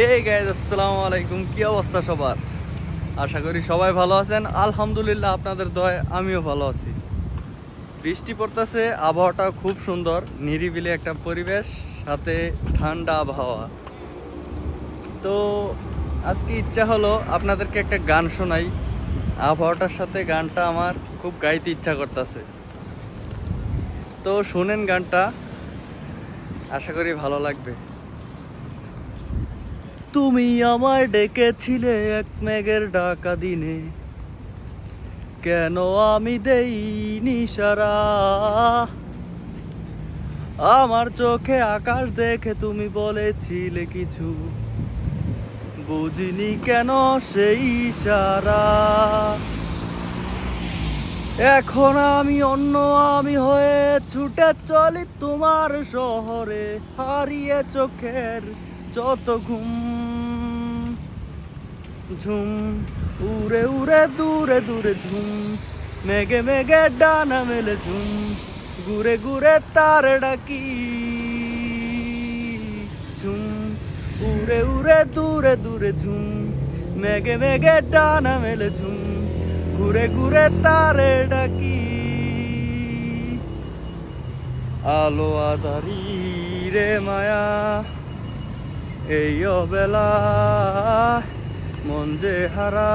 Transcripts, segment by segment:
এই গাইস, আসসালামু আলাইকুম। কি অবস্থা সবার? আশা করি সবাই ভালো আছেন। আলহামদুলিল্লাহ, আপনাদের দয়ায় আমিও ভালো আছি। বৃষ্টি পড়তেছে, আবহাওয়াটা খুব সুন্দর, নিরিবিলি একটা পরিবেশ, সাথে ঠান্ডা আবহাওয়া। তো আজকে ইচ্ছা হলো আপনাদেরকে একটা গান শোনাই। আবহাওয়াটার সাথে গানটা আমার খুব গাইতে ইচ্ছা করতেছে। তো শুনেন গানটা, আশা করি ভালো লাগবে। তুমি আমায় ডেকেছিলে এক মেঘের ঢাকা দিনে, কেন আমি দেইনি সাড়া? আমার চোখে আকাশ দেখে তুমি বলেছিলে কিছু, বুঝিনি কেন সেই ইশারা। এখন আমি অন্য আমি হয়ে ছুটে চলি তোমার শহরে, হারিয়ে চোখের যত ঘুম। ঝুম উড়ে উড়ে দূরে দূরে ঝুম, মেঘে মেঘে ডানা মেলে ঝুম, ঘুরে ঘুরে তার ডাকি। ঝুম উড়ে উড়ে দূরে দূরে ঝুম, মেঘে মেঘে ডানা মেলে ঝুম, ঘুরে ঘুরে তারে ডাকি। আলো আধারি রে মায়া, এই অবেলা মন যে হারা।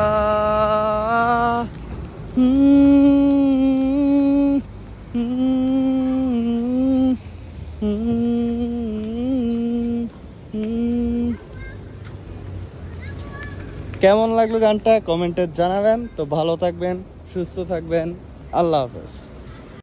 কেমন লাগলো গানটা কমেন্টে জানাবেন। তো ভালো থাকবেন, সুস্থ থাকবেন। আল্লাহ হাফেজ।